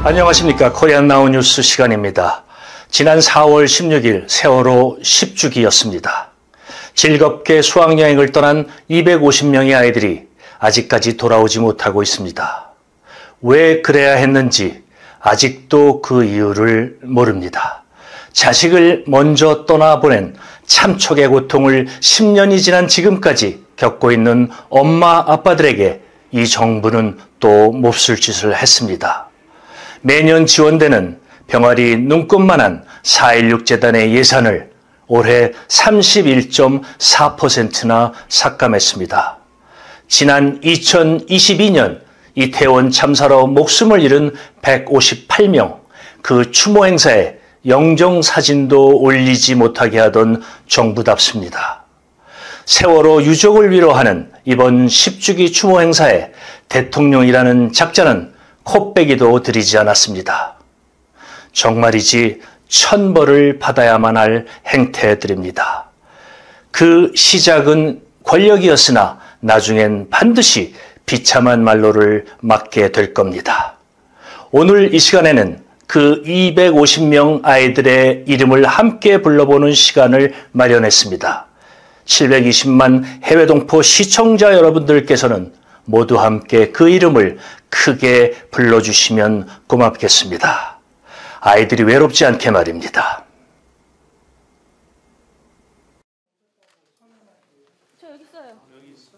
안녕하십니까. 코리안 나우 뉴스 시간입니다. 지난 4월 16일 세월호 10주기였습니다. 즐겁게 수학여행을 떠난 250명의 아이들이 아직까지 돌아오지 못하고 있습니다. 왜 그래야 했는지 아직도 그 이유를 모릅니다. 자식을 먼저 떠나보낸 참척의 고통을 10년이 지난 지금까지 겪고 있는 엄마 아빠들에게 이 정부는 또 몹쓸 짓을 했습니다. 매년 지원되는 병아리 눈꽃만한 4.16 재단의 예산을 올해 31.4%나 삭감했습니다. 지난 2022년 이태원 참사로 목숨을 잃은 158명, 그 추모 행사에 영정사진도 올리지 못하게 하던 정부답습니다. 세월호 유족을 위로하는 이번 10주기 추모 행사에 대통령이라는 작자는 코빼기도 드리지 않았습니다. 정말이지 천벌을 받아야만 할 행태들입니다. 그 시작은 권력이었으나 나중엔 반드시 비참한 말로를 맞게 될 겁니다. 오늘 이 시간에는 그 250명 아이들의 이름을 함께 불러보는 시간을 마련했습니다. 720만 해외동포 시청자 여러분들께서는 모두 함께 그 이름을 크게 불러주시면 고맙겠습니다. 아이들이 외롭지 않게 말입니다. 저 여기 있어요. 여기 있어?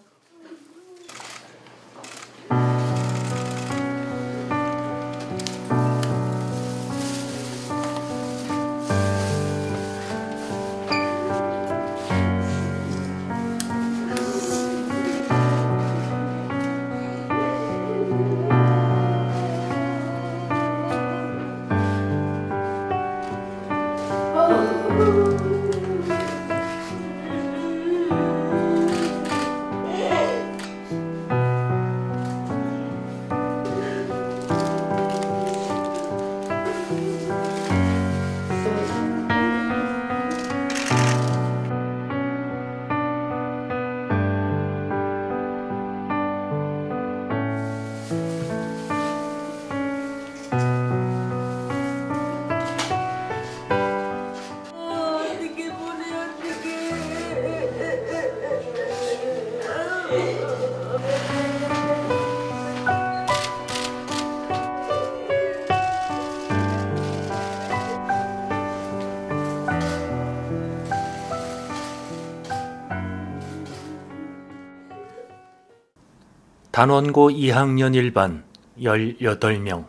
단원고 2학년 1반 18명.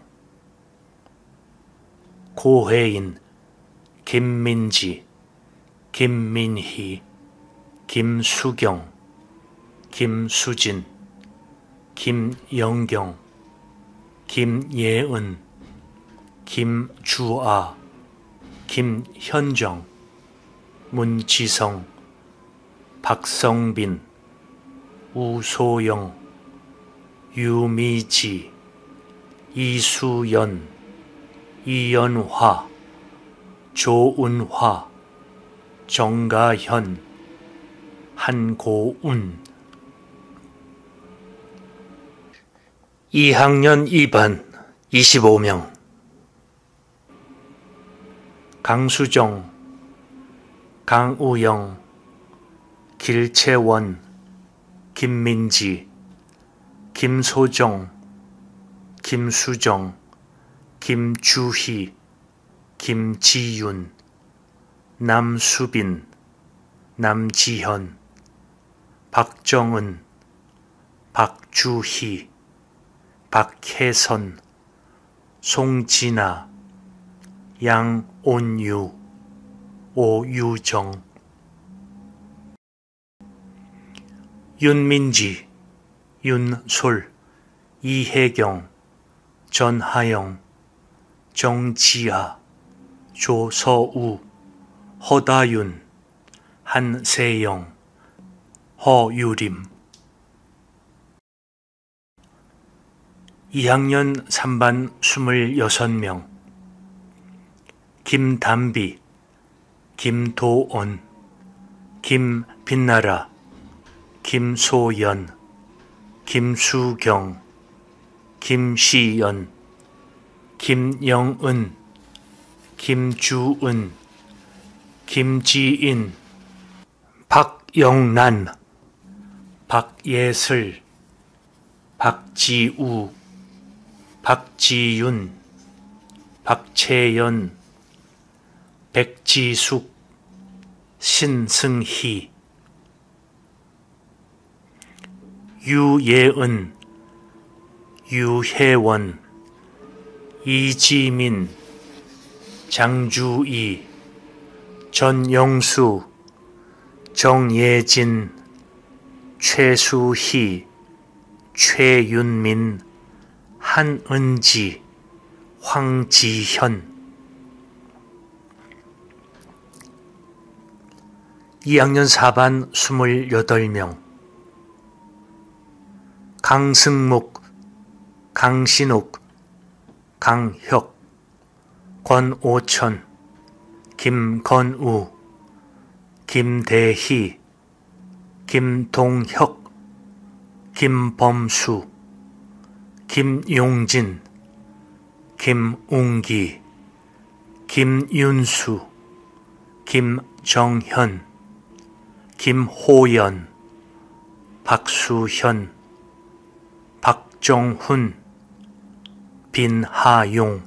고혜인, 김민지, 김민희, 김수경, 김수진, 김영경, 김예은, 김주아, 김현정, 문지성, 박성빈, 우소영, 유미지, 이수연, 이연화, 조은화, 정가현, 한고운. 2학년 2반 25명. 강수정, 강우영, 길채원, 김민지, 김소정, 김수정, 김주희, 김지윤, 남수빈, 남지현, 박정은, 박주희, 박혜선, 송진아, 양온유, 오유정. 윤민지, 윤솔, 이혜경, 전하영, 정지아, 조서우, 허다윤, 한세영, 허유림. 2학년 3반 26명. 김담비, 김도온, 김빛나라, 김소연, 김수경, 김시연, 김영은, 김주은, 김지인, 박영란, 박예슬, 박지우, 박지윤, 박채연, 백지숙, 신승희, 유예은, 유혜원, 이지민, 장주희, 전영수, 정예진, 최수희, 최윤민, 한은지, 황지현. 2학년 4반 28명. 강승목, 강신욱, 강혁, 권오천, 김건우, 김대희, 김동혁, 김범수, 김용진, 김웅기, 김윤수, 김정현, 김호연, 박수현, 박정훈, 빈하용.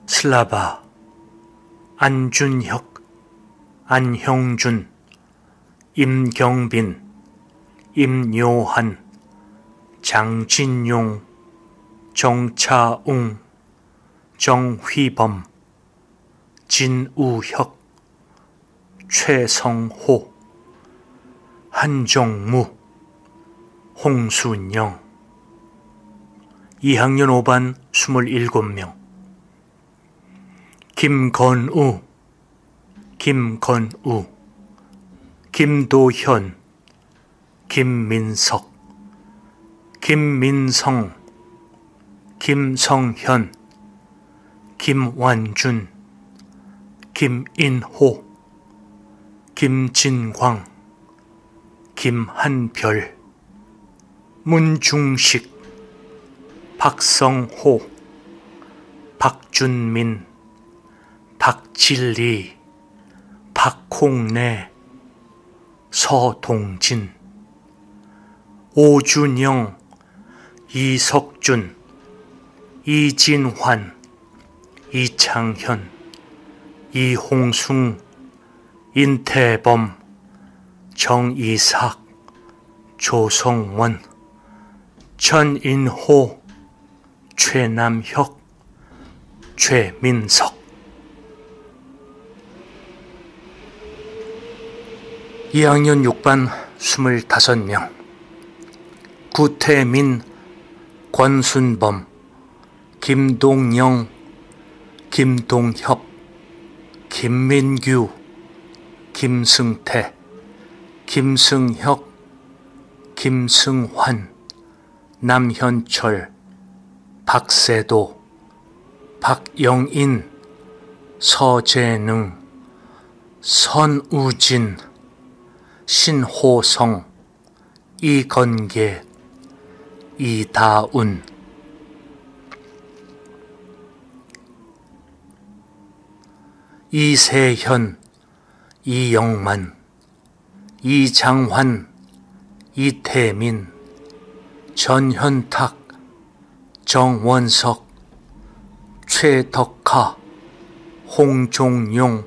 슬라바, 안준혁, 안형준, 임경빈, 임요한, 장진용, 정차웅, 정휘범, 진우혁, 최성호, 한정무, 홍순영. 2학년 5반 27명. 김건우, 김건우, 김도현, 김민석, 김민성, 김성현, 김완준, 김인호, 김진광, 김한별, 문중식, 박성호, 박준민, 박진리, 박홍래, 서동진, 오준영, 이석준, 이진환, 이창현, 이홍승, 인태범, 정이삭, 조성원, 천인호, 최남혁, 최민석. 2학년 6반 25명. 구태민, 권순범, 김동영, 김동협, 김민규, 김승태, 김승혁, 김승환, 남현철, 박세도, 박영인, 서재능, 선우진, 신호성, 이건계, 이다운. 이세현, 이영만, 이장환, 이태민, 전현탁, 정원석, 최덕하, 홍종용,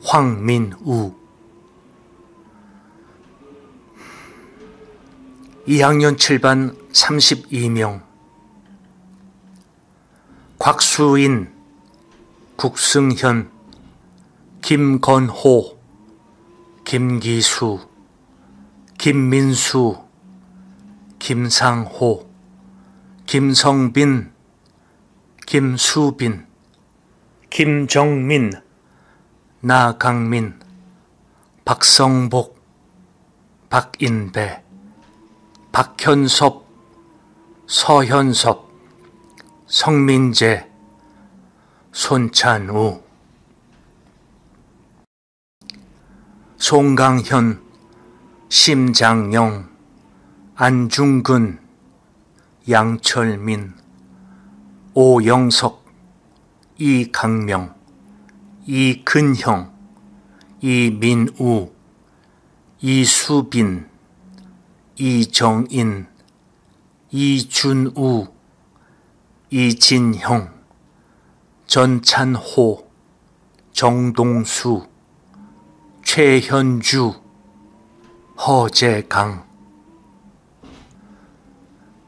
황민우. 2학년 7반 32명. 곽수인, 국승현, 김건호, 김기수, 김민수, 김상호, 김성빈, 김수빈, 김정민, 나강민, 박성복, 박인배, 박현섭, 서현섭, 성민재, 손찬우. 송강현, 심장영, 안중근, 양철민, 오영석, 이강명, 이근형, 이민우, 이수빈, 이정인, 이준우, 이진형, 전찬호, 정동수, 최현주, 허재강.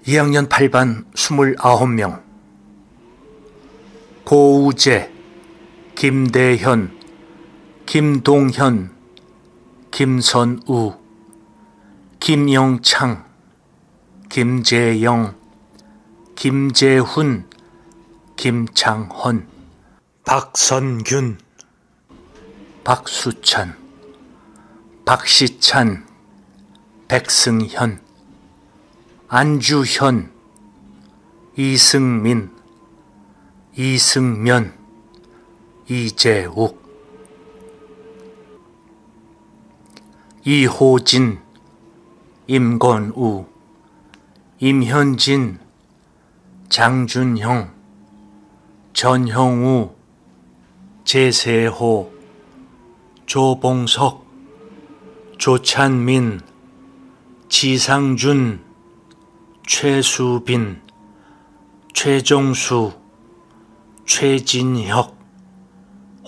2학년 8반 29명. 고우재, 김대현, 김동현, 김선우, 김영창, 김재영, 김재훈, 김창헌, 박선균, 박수찬, 박시찬, 백승현, 안주현, 이승민, 이승면, 이재욱, 이호진, 임건우, 임현진, 장준형, 전형우, 제세호, 조봉석, 조찬민, 지상준, 최수빈, 최종수, 최진혁,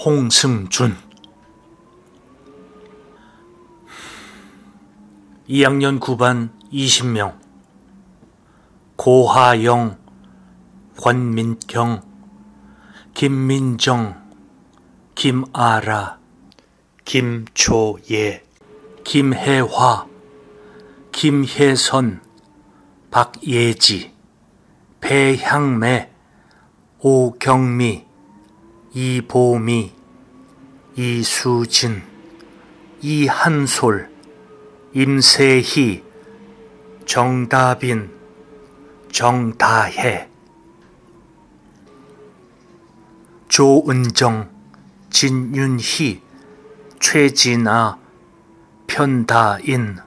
홍승준. 2학년 9반 20명. 고하영, 권민경, 김민정, 김아라, 김초예, 김혜화, 김혜선, 박예지, 배향매, 오경미, 이보미, 이수진, 이한솔, 임세희, 정다빈, 정다혜, 조은정, 진윤희, 최진아, 편다인.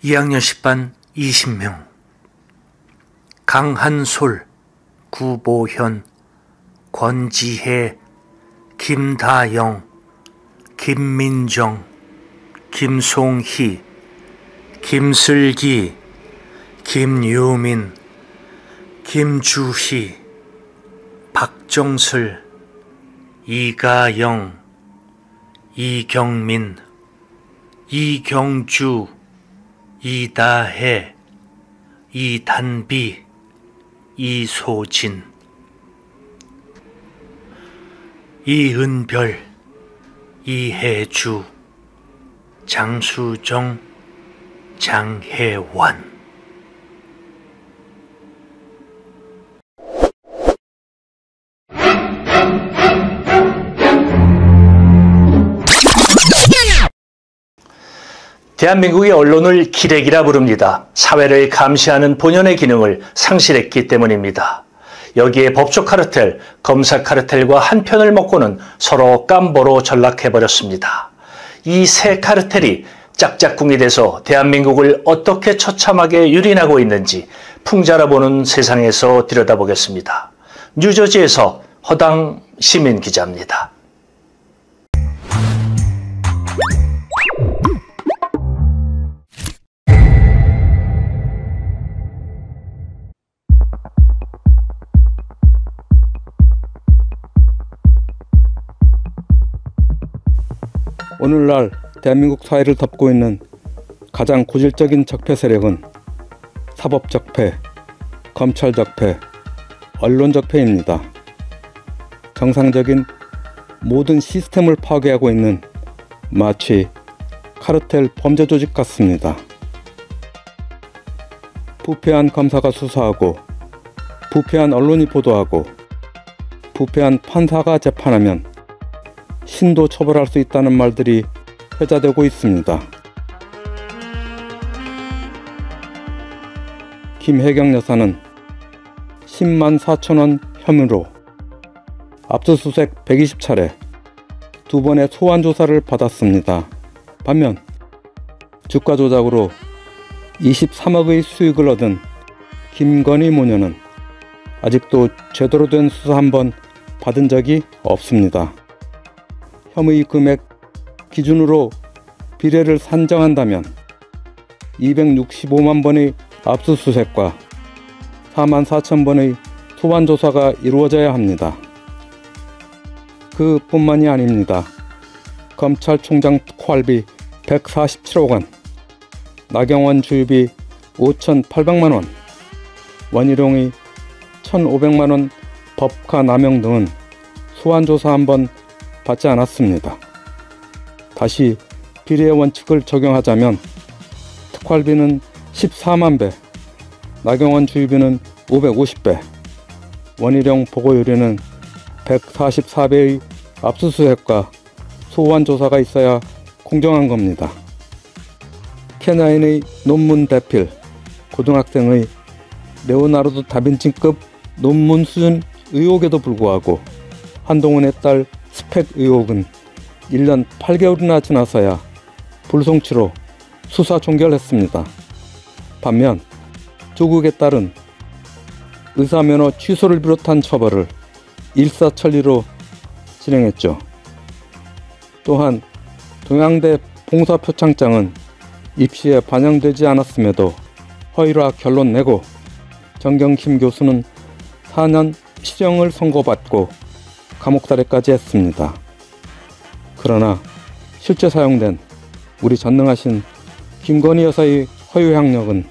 2학년 10반 20명. 강한솔, 구보현, 권지혜, 김다영, 김민정, 김송희, 김슬기, 김유민, 김주희, 박정슬, 이가영, 이경민, 이경주, 이다혜, 이단비, 이소진, 이은별, 이혜주, 장수정, 장혜원. 대한민국의 언론을 기레기라 부릅니다. 사회를 감시하는 본연의 기능을 상실했기 때문입니다. 여기에 법조 카르텔, 검사 카르텔과 한 편을 먹고는 서로 깜보로 전락해버렸습니다. 이 세 카르텔이 짝짝꿍이 돼서 대한민국을 어떻게 처참하게 유린하고 있는지 풍자라보는 세상에서 들여다보겠습니다. 뉴저지에서 허당 시민 기자입니다. 오늘날 대한민국 사회를 덮고 있는 가장 고질적인 적폐 세력은 사법적폐, 검찰적폐, 언론적폐입니다. 정상적인 모든 시스템을 파괴하고 있는 마치 카르텔 범죄 조직 같습니다. 부패한 검사가 수사하고, 부패한 언론이 보도하고, 부패한 판사가 재판하면 신도 처벌할 수 있다는 말들이 회자되고 있습니다. 김혜경 여사는 10만 4천 원 혐의로 압수수색 120차례, 2번의 소환 조사를 받았습니다. 반면 주가 조작으로 23억의 수익을 얻은 김건희 모녀는 아직도 제대로 된 수사 한 번 받은 적이 없습니다. 혐의 금액 기준으로 비례를 산정한다면 265만 번의 압수수색과 4만 4천 번의 소환조사가 이루어져야 합니다. 그뿐만이 아닙니다. 검찰총장 특활비 147억 원, 나경원 주유비 5,800만 원, 원희룡의 1,500만 원 법카 남용 등은 소환조사 한 번 받지 않았습니다. 다시 비례 원칙을 적용하자면 특활비는 14만 배, 나경원 주유비는 550배, 원희룡 보고유리는 144배의 압수수색과 소환조사가 있어야 공정한 겁니다. K9의 논문 대필, 고등학생의 레오나르도 다빈치급 논문 수준 의혹에도 불구하고 한동훈의 딸 스펙 의혹은 1년 8개월이나 지나서야 불송치로 수사 종결했습니다. 반면 조국의 딸은 의사면허 취소를 비롯한 처벌을 일사천리로 진행했죠. 또한 동양대 봉사표창장은 입시에 반영되지 않았음에도 허위라 결론 내고 정경심 교수는 4년 실형을 선고받고 감옥살이까지 했습니다. 그러나 실제 사용된 우리 전능하신 김건희 여사의 허위 학력은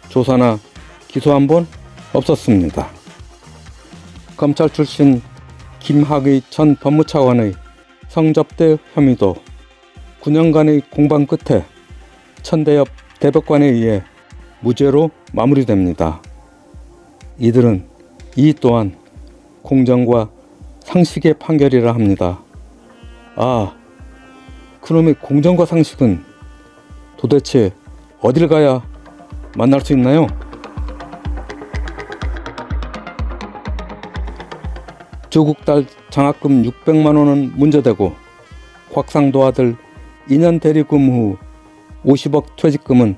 조사나 기소 한 번 없었습니다. 검찰 출신 김학의 전 법무차관의 성접대 혐의도 9년간의 공방 끝에 천대엽 대법관에 의해 무죄로 마무리됩니다. 이들은 이 또한 공정과 상식의 판결이라 합니다. 아, 그놈의 공정과 상식은 도대체 어딜 가야 만날 수 있나요? 조국 딸 장학금 600만 원은 문제되고 곽상도 아들 2년 대리금 후 50억 퇴직금은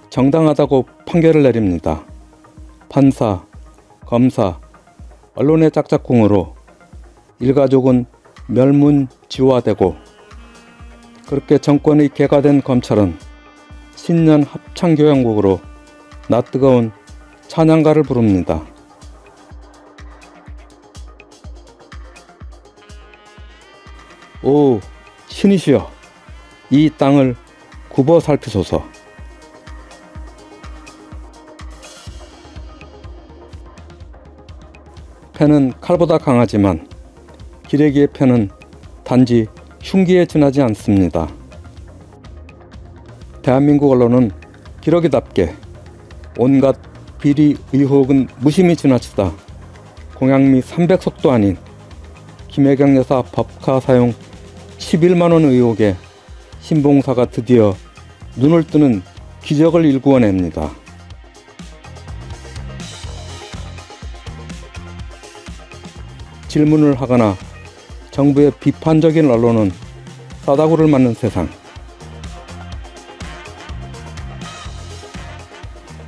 정당하다고 판결을 내립니다. 판사, 검사, 언론의 짝짝꿍으로 일가족은 멸문지화되고 그렇게 정권의 개가 된 검찰은 신년 합창교향곡으로 낯뜨거운 찬양가를 부릅니다. 오 신이시여, 이 땅을 굽어 살피소서. 패는 칼보다 강하지만 기레기의 패는 단지 흉기에 지나지 않습니다. 대한민국 언론은 기러기답게 온갖 비리 의혹은 무심히 지나치다 공양미 300석도 아닌 김혜경 여사 법카 사용 11만원 의혹에 신봉사가 드디어 눈을 뜨는 기적을 일구어냅니다. 질문을 하거나 정부의 비판적인 언론은 싸다구를 맞는 세상.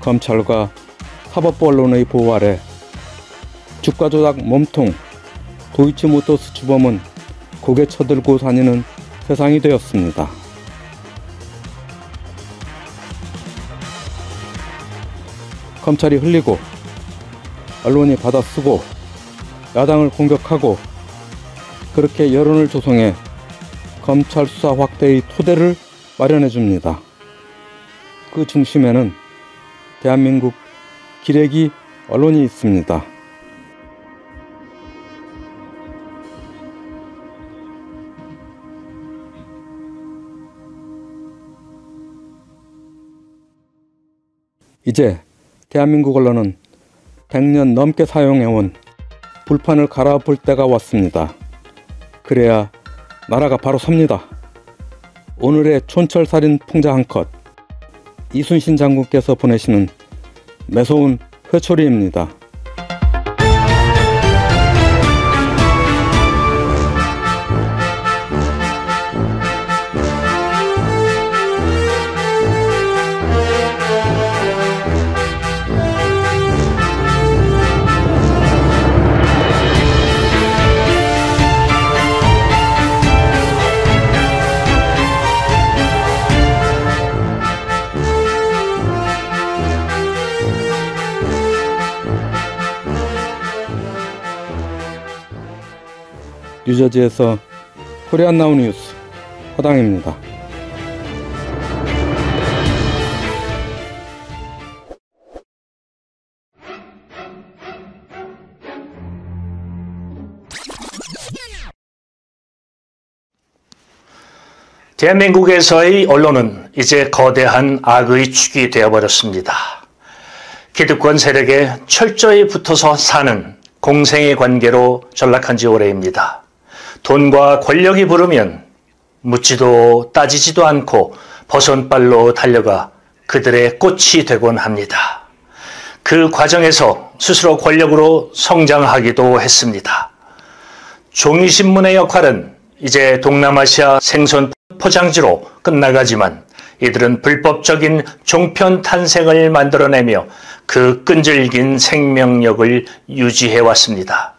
검찰과 사법부 언론의 보호 아래 주가 조작 몸통 도이치모터스 주범은 고개 쳐들고 다니는 세상이 되었습니다. 검찰이 흘리고 언론이 받아쓰고 야당을 공격하고 그렇게 여론을 조성해 검찰 수사 확대의 토대를 마련해 줍니다. 그 중심에는 대한민국 기레기 언론이 있습니다. 이제 대한민국 언론은 100년 넘게 사용해온 불판을 갈아엎을 때가 왔습니다. 그래야 나라가 바로 섭니다. 오늘의 촌철살인 풍자 한 컷, 이순신 장군께서 보내시는 매서운 회초리입니다. 뉴저지에서 코리안 나우 뉴스 허당입니다. 대한민국에서의 언론은 이제 거대한 악의 축이 되어버렸습니다. 기득권 세력에 철저히 붙어서 사는 공생의 관계로 전락한 지 오래입니다. 돈과 권력이 부르면 묻지도 따지지도 않고 버선발로 달려가 그들의 꽃이 되곤 합니다. 그 과정에서 스스로 권력으로 성장하기도 했습니다. 종이신문의 역할은 이제 동남아시아 생선 포장지로 끝나가지만 이들은 불법적인 종편 탄생을 만들어내며 그 끈질긴 생명력을 유지해왔습니다.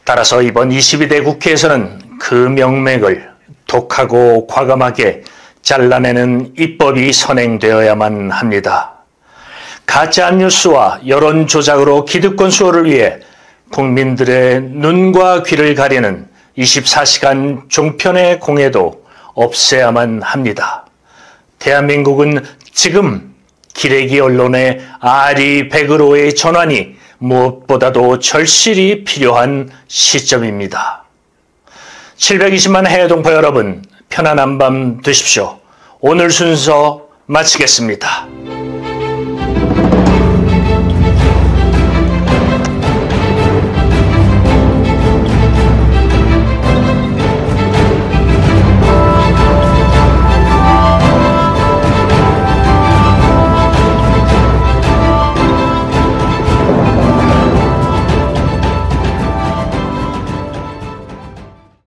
따라서 이번 22대 국회에서는 그 명맥을 독하고 과감하게 잘라내는 입법이 선행되어야만 합니다. 가짜뉴스와 여론 조작으로 기득권 수호를 위해 국민들의 눈과 귀를 가리는 24시간 종편의 공해도 없애야만 합니다. 대한민국은 지금 기레기 언론의 아리백으로의 전환이 무엇보다도 절실히 필요한 시점입니다. 720만 해외동포 여러분, 편안한 밤 되십시오. 오늘 순서 마치겠습니다.